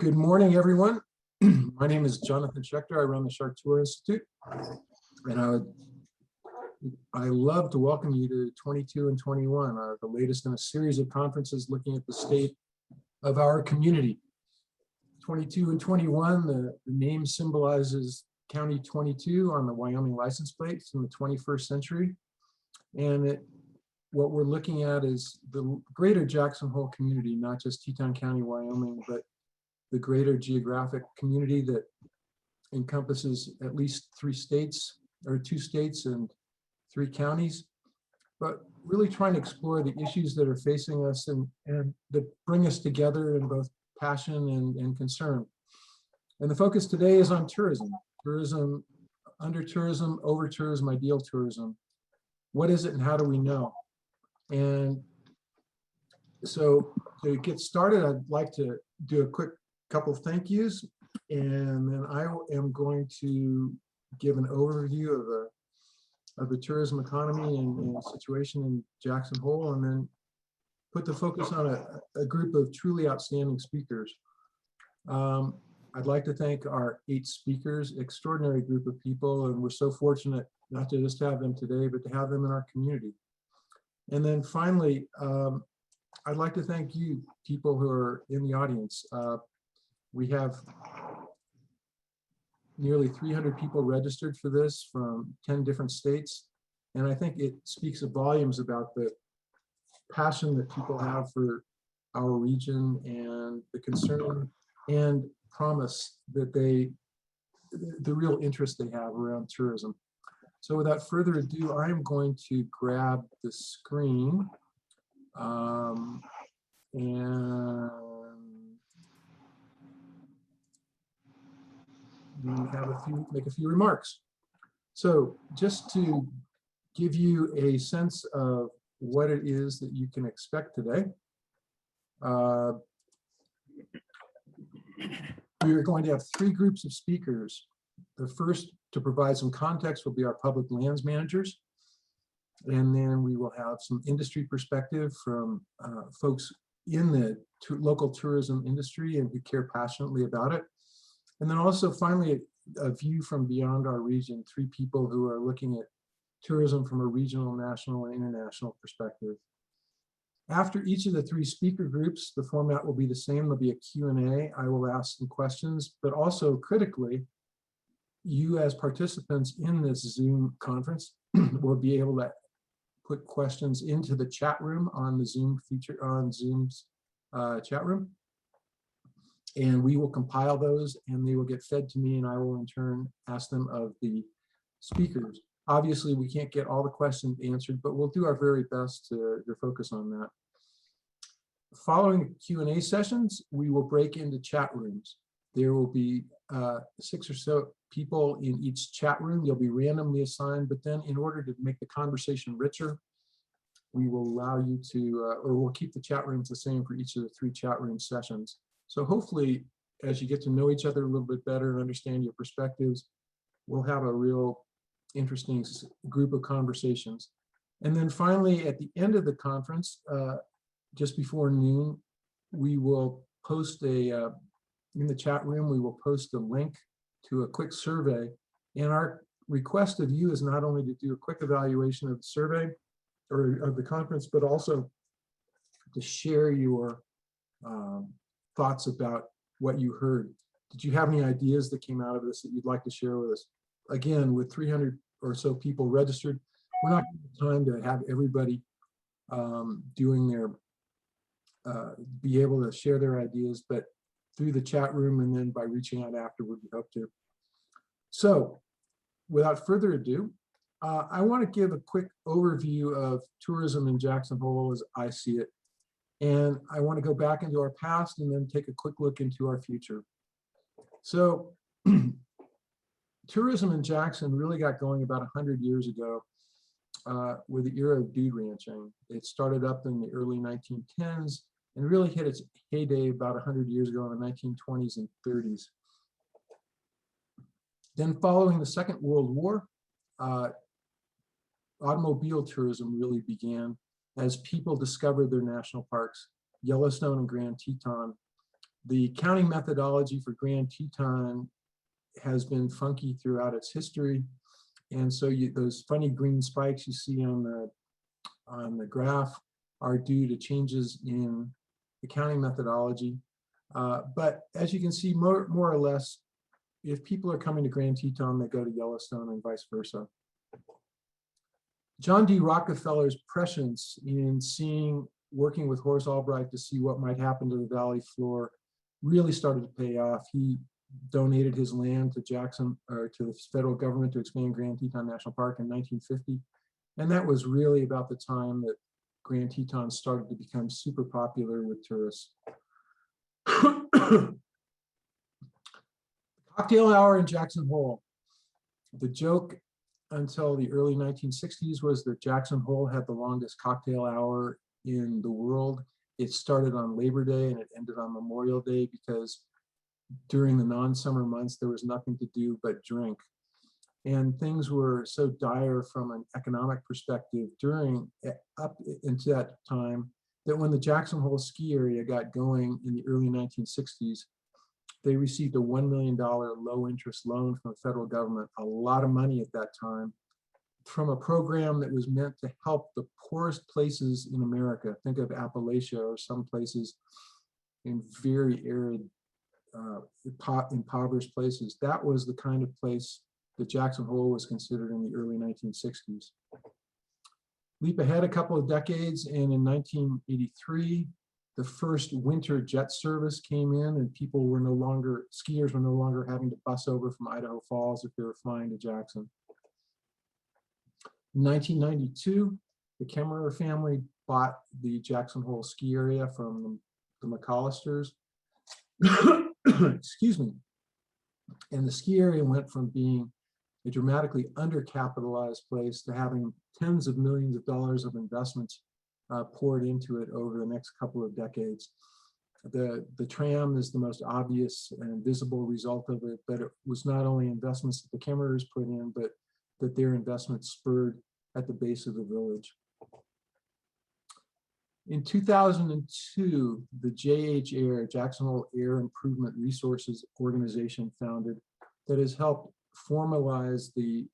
Good morning, everyone. My name is Jonathan Schechter. I run the Shark Tour Institute, and I love to welcome you to 22 and 21, the latest in a series of conferences looking at the state of our community. 22 and 21, the name symbolizes County 22 on the Wyoming license plates in the 21st century. And what we're looking at is the greater Jackson Hole community, not just Teton County, Wyoming, but the greater geographic community that encompasses at least 3 states, or 2 states and 3 counties, but really trying to explore the issues that are facing us and that bring us together in both passion and concern. And the focus today is on tourism, under tourism, over tourism, ideal tourism. What is it and how do we know? And so to get started, I'd like to do a quick couple of thank yous, and then I am going to give an overview of the tourism economy and situation in Jackson Hole, and then put the focus on a group of truly outstanding speakers. I'd like to thank our 8 speakers, extraordinary group of people, and we're so fortunate not to just have them today, but to have them in our community. And then finally, I'd like to thank you, people who are in the audience. We have nearly 300 people registered for this from 10 different states. And I think it speaks volumes about the passion that people have for our region and the concern and promise that the real interest they have around tourism. So without further ado, I'm going to grab the screen and make a few remarks. So just to give you a sense of what it is that you can expect today, we are going to have 3 groups of speakers. The first, to provide some context, will be our public lands managers. And then we will have some industry perspective from folks in the local tourism industry and who care passionately about it. And then also finally, a view from beyond our region, 3 people who are looking at tourism from a regional, national, and international perspective. After each of the 3 speaker groups, the format will be the same. There'll be a Q&A. I will ask some questions, but also critically, you as participants in this Zoom conference will be able to put questions into the chat room on the Zoom feature, on Zoom's chat room. And we will compile those and they will get fed to me, and I will in turn ask them of the speakers. Obviously, we can't get all the questions answered, but we'll do our very best to focus on that. Following Q&A sessions, we will break into chat rooms. There will be 6 or so people in each chat room. You'll be randomly assigned, but then in order to make the conversation richer, we will allow you to, or we'll keep the chat rooms the same for each of the 3 chat room sessions. So hopefully, as you get to know each other a little bit better and understand your perspectives, we'll have a real interesting group of conversations. And then finally, at the end of the conference, just before noon, we will post in the chat room, we will post a link to a quick survey. And our request of you is not only to do a quick evaluation of the survey or of the conference, but also to share your thoughts about what you heard. Did you have any ideas that came out of this that you'd like to share with us? Again, with 300 or so people registered, we're not going to have time to have everybody doing their, be able to share their ideas, but through the chat room and then by reaching out afterward, we hope to. So without further ado, I want to give a quick overview of tourism in Jackson Hole as I see it. And I want to go back into our past and then take a quick look into our future. So tourism in Jackson really got going about 100 years ago with the era of dude ranching. It started up in the early 1910s and really hit its heyday about 100 years ago in the 1920s and 30s. Then following the Second World War, automobile tourism really began as people discovered their national parks, Yellowstone and Grand Teton, The counting methodology for Grand Teton has been funky throughout its history. And so those funny green spikes you see on the graph are due to changes in the counting methodology. But as you can see, more or less, if people are coming to Grand Teton, they go to Yellowstone and vice versa. John D. Rockefeller's prescience in working with Horace Albright to see what might happen to the valley floor really started to pay off. He donated his land to Jackson, or to the federal government to expand Grand Teton National Park in 1950. And that was really about the time that Grand Teton started to become super popular with tourists. Cocktail hour in Jackson Hole. The joke until the early 1960s was that Jackson Hole had the longest cocktail hour in the world. It started on Labor Day and it ended on Memorial Day because during the non-summer months, there was nothing to do but drink. And things were so dire from an economic perspective up into that time that when the Jackson Hole ski area got going in the early 1960s, they received a $1 million low interest loan from the federal government, a lot of money at that time, from a program that was meant to help the poorest places in America. Think of Appalachia or some places in very arid, impoverished places. That was the kind of place that Jackson Hole was considered in the early 1960s. Leap ahead a couple of decades, and in 1983, the first winter jet service came in, and skiers were no longer having to bus over from Idaho Falls if they were flying to Jackson. In 1992, the Kemmerer family bought the Jackson Hole ski area from the McAllisters. Excuse me. And the ski area went from being a dramatically undercapitalized place to having tens of millions of dollars of investments poured into it over the next couple of decades. The tram is the most obvious and visible result of it, but it was not only investments that the Kemmerers put in, but that their investments spurred at the base of the village. In 2002, the JH Air, Jackson Hole Air Improvement Resources Organization, founded, that has helped formalize the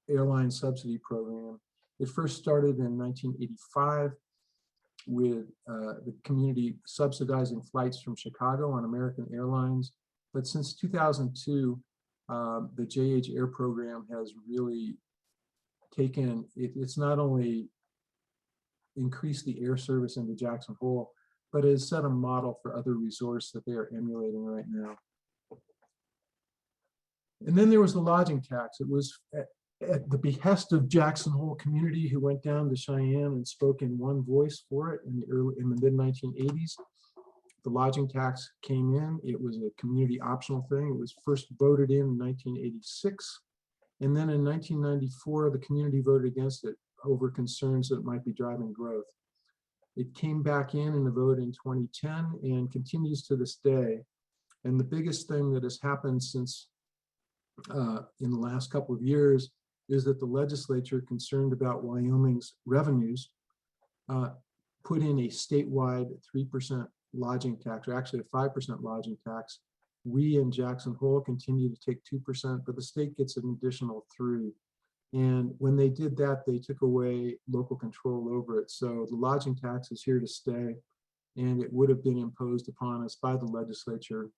airline subsidy program. It first started in 1985 with the community subsidizing flights from Chicago on American Airlines. But since 2002, the JH Air program has really taken, it's not only increased the air service into Jackson Hole, but it has set a model for other resorts that they are emulating right now. And then there was the lodging tax. It was at the behest of Jackson Hole community, who went down to Cheyenne and spoke in one voice for it in the mid 1980s. The lodging tax came in. It was a community optional thing. It was first voted in 1986. And then in 1994, the community voted against it over concerns that it might be driving growth. It came back in a vote in 2010 and continues to this day. And the biggest thing that has happened since in the last couple of years is that the legislature, concerned about Wyoming's revenues, put in a statewide 3% lodging tax, or actually a 5% lodging tax. We in Jackson Hole continue to take 2%, but the state gets an additional 3%. And when they did that, they took away local control over it. So the lodging tax is here to stay, and it would have been imposed upon us by the legislature,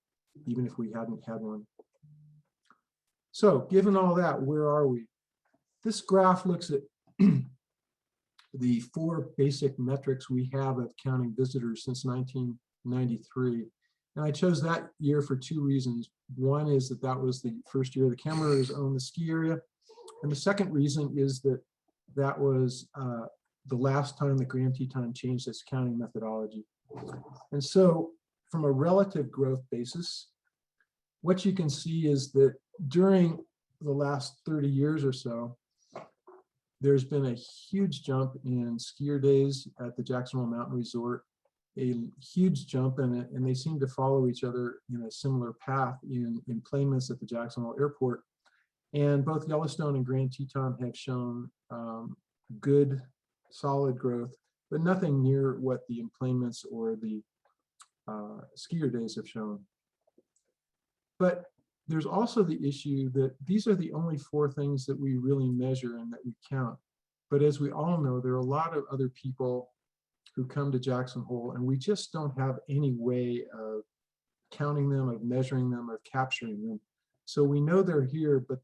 even if we hadn't had one. So given all that, where are we? This graph looks at the 4 basic metrics we have of counting visitors since 1993. And I chose that year for 2 reasons. One is that that was the first year the Kemmerers owned the ski area. And the second reason is that that was the last time that Grand Teton changed its counting methodology. And so from a relative growth basis, what you can see is that during the last 30 years or so, there's been a huge jump in skier days at the Jackson Hole Mountain Resort, a huge jump in it, and they seem to follow each other in a similar path in enplanements at the Jackson Hole Airport. And both Yellowstone and Grand Teton have shown good, solid growth, but nothing near what the enplanements or the skier days have shown. But there's also the issue that these are the only 4 things that we really measure and that we count. But as we all know, there are a lot of other people who come to Jackson Hole, and we just don't have any way of counting them, of measuring them, of capturing them. So we know they're here, but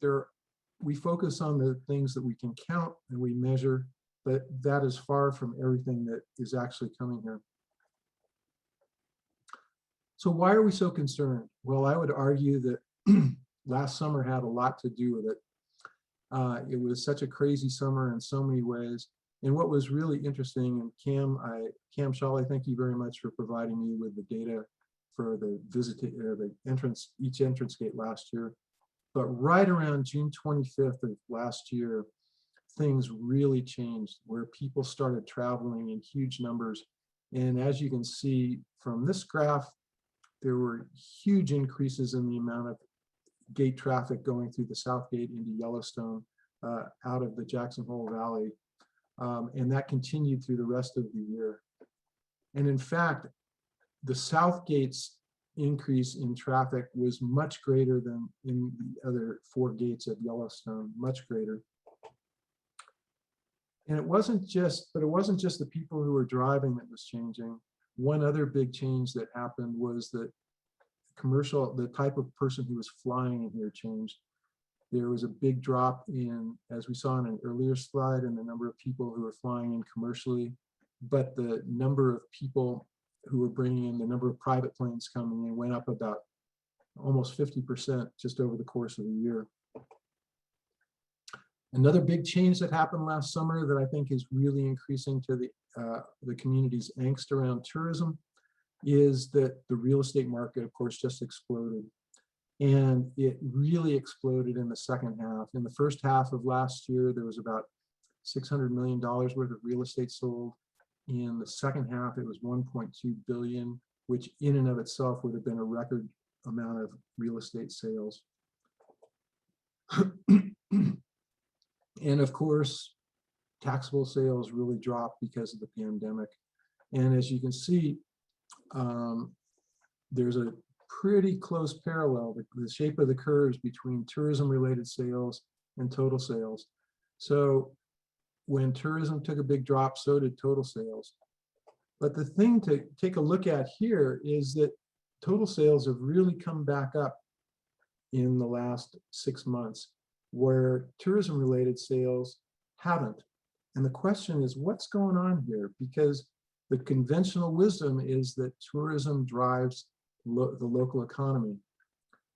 we focus on the things that we can count and we measure, but that is far from everything that is actually coming here. So why are we so concerned? Well, I would argue that last summer had a lot to do with it. It was such a crazy summer in so many ways. And what was really interesting, and Cam Shawley, thank you very much for providing me with the data for the each entrance gate last year. But right around June 25th of last year, things really changed where people started traveling in huge numbers. And as you can see from this graph, there were huge increases in the amount of gate traffic going through the South Gate into Yellowstone, out of the Jackson Hole Valley. And that continued through the rest of the year. And in fact, the South Gate's increase in traffic was much greater than in the other 4 gates of Yellowstone, much greater. And it wasn't just the people who were driving that was changing. One other big change that happened was that the type of person who was flying in here changed. There was a big drop in, as we saw in an earlier slide, in the number of people who were flying in commercially, but the number of people who were bringing in, the number of private planes coming in, went up about almost 50% just over the course of the year. Another big change that happened last summer that I think is really increasing to the community's angst around tourism is that the real estate market, of course, just exploded. And it really exploded in the second half. In the first half of last year, there was about $600 million worth of real estate sold. In the second half, it was 1.2 billion, which in and of itself would have been a record amount of real estate sales. And of course, taxable sales really dropped because of the pandemic. And as you can see, there's a pretty close parallel, the shape of the curves between tourism-related sales and total sales. So when tourism took a big drop, so did total sales. But the thing to take a look at here is that total sales have really come back up in the last 6 months, where tourism-related sales haven't. And the question is, what's going on here? Because the conventional wisdom is that tourism drives the local economy.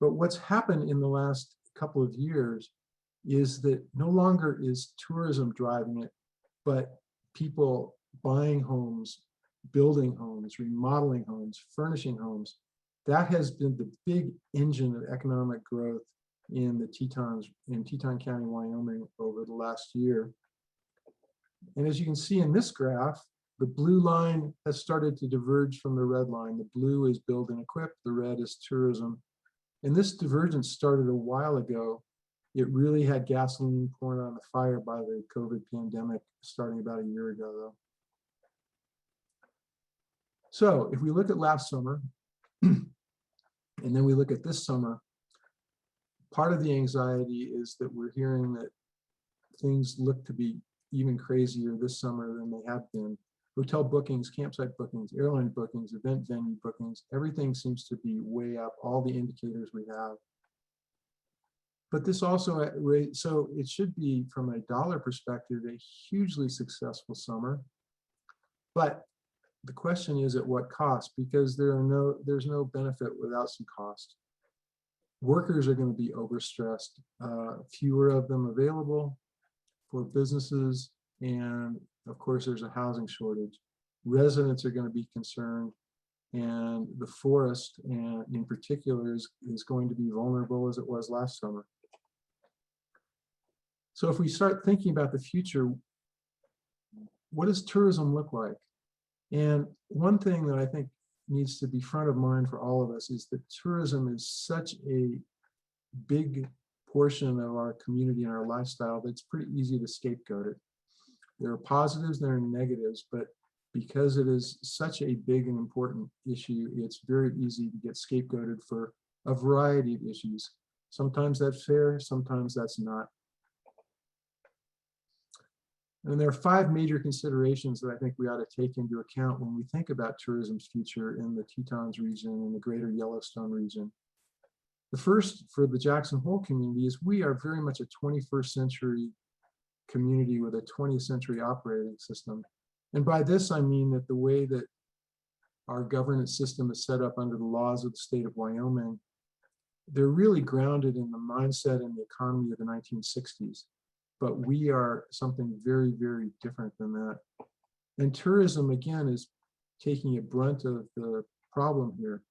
But what's happened in the last couple of years is that no longer is tourism driving it, but people buying homes, building homes, remodeling homes, furnishing homes. That has been the big engine of economic growth in the Tetons, in Teton County, Wyoming over the last year. And as you can see in this graph, the blue line has started to diverge from the red line. The blue is build and equip, the red is tourism. And this divergence started a while ago. It really had gasoline poured on the fire by the COVID pandemic starting about a year ago, though. So if we look at last summer, and then we look at this summer, part of the anxiety is that we're hearing that things look to be even crazier this summer than they have been. Hotel bookings, campsite bookings, airline bookings, event venue bookings, everything seems to be way up, all the indicators we have. But this also, so it should be, from a dollar perspective, a hugely successful summer. But the question is at what cost? Because there's no benefit without some cost. Workers are going to be overstressed, fewer of them available for businesses, and of course there's a housing shortage. Residents are going to be concerned, and the forest, and in particular, is going to be vulnerable as it was last summer. So if we start thinking about the future, what does tourism look like? And one thing that I think needs to be front of mind for all of us is that tourism is such a big portion of our community and our lifestyle that it's pretty easy to scapegoat it. There are positives, there are negatives, but because it is such a big and important issue, it's very easy to get scapegoated for a variety of issues. Sometimes that's fair, sometimes that's not. And there are 5 major considerations that I think we ought to take into account when we think about tourism's future in the Tetons region and the greater Yellowstone region. The first, for the Jackson Hole community, is we are very much a 21st century community with a 20th century operating system. And by this, I mean that the way that our governance system is set up under the laws of the state of Wyoming, they're really grounded in the mindset and the economy of the 1960s. But we are something very, very different than that. And tourism, again, is taking a brunt of the problem here.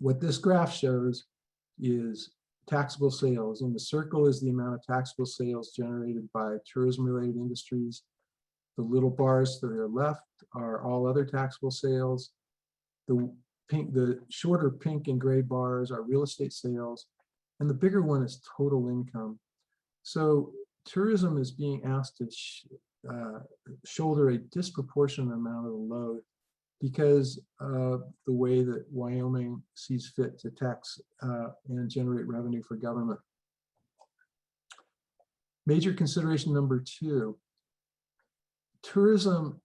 What this graph shows is taxable sales. In the circle is the amount of taxable sales generated by tourism-related industries. The little bars to their left are all other taxable sales. The shorter pink and gray bars are real estate sales. And the bigger one is total income. So tourism is being asked to shoulder a disproportionate amount of the load because of the way that Wyoming sees fit to tax and generate revenue for government. Major consideration number 2, tourism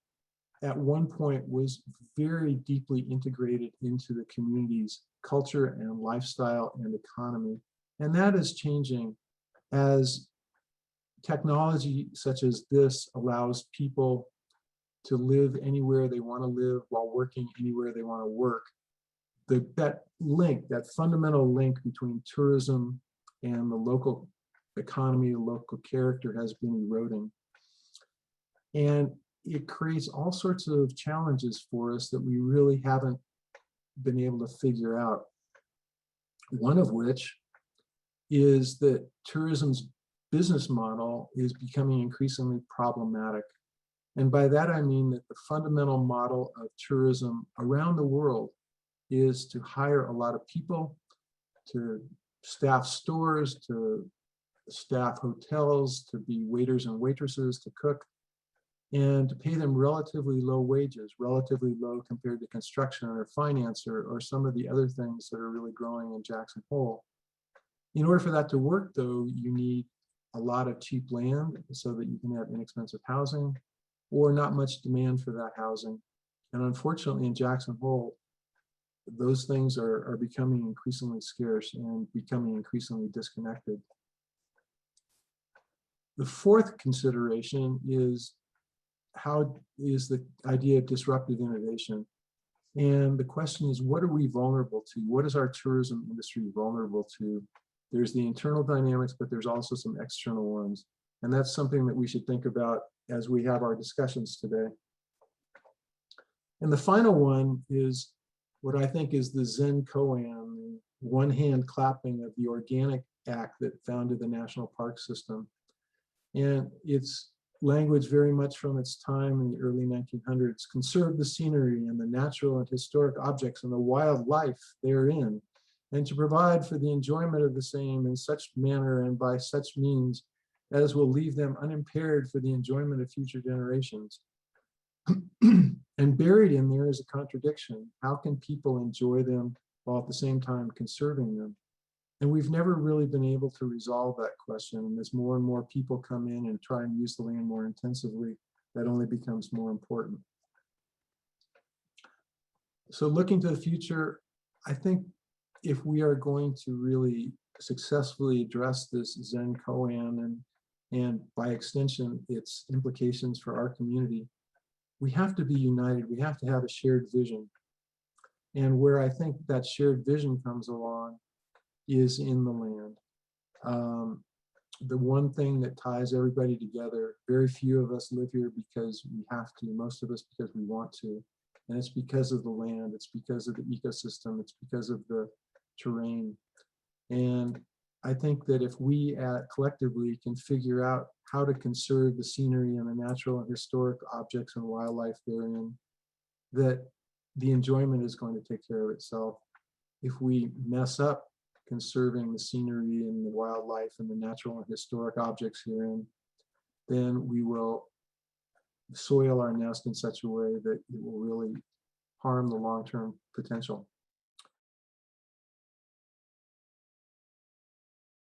at one point was very deeply integrated into the community's culture and lifestyle and economy. And that is changing as technology such as this allows people to live anywhere they want to live while working anywhere they want to work. That fundamental link between tourism and the local economy, the local character, has been eroding. And it creates all sorts of challenges for us that we really haven't been able to figure out. One of which is that tourism's business model is becoming increasingly problematic. And by that, I mean that the fundamental model of tourism around the world is to hire a lot of people, to staff stores, to staff hotels, to be waiters and waitresses, to cook, and to pay them relatively low wages, relatively low compared to construction or finance or some of the other things that are really growing in Jackson Hole. In order for that to work, though, you need a lot of cheap land so that you can have inexpensive housing, or not much demand for that housing. And unfortunately, in Jackson Hole, those things are becoming increasingly scarce and becoming increasingly disconnected. The fourth consideration is the idea of disruptive innovation. And the question is, what are we vulnerable to? What is our tourism industry vulnerable to? There's the internal dynamics, but there's also some external ones. And that's something that we should think about as we have our discussions today. And the final one is what I think is the Zen koan, one hand clapping of the Organic Act that founded the National Park System. And it's language very much from its time in the early 1900s: conserve the scenery and the natural and historic objects and the wildlife therein, and to provide for the enjoyment of the same in such manner and by such means as will leave them unimpaired for the enjoyment of future generations. And buried in there is a contradiction. How can people enjoy them while at the same time conserving them? And we've never really been able to resolve that question. And as more and more people come in and try and use the land more intensively, that only becomes more important. So looking to the future, I think if we are going to really successfully address this Zen koan and by extension, its implications for our community, we have to be united. We have to have a shared vision. And where I think that shared vision comes along is in the land. The one thing that ties everybody together, very few of us live here because we have to, most of us because we want to. And it's because of the land, it's because of the ecosystem, it's because of the terrain. And I think that if we collectively can figure out how to conserve the scenery and the natural and historic objects and wildlife therein, that the enjoyment is going to take care of itself. If we mess up conserving the scenery and the wildlife and the natural and historic objects herein, then soil our nest in such a way that it will really harm the long-term potential.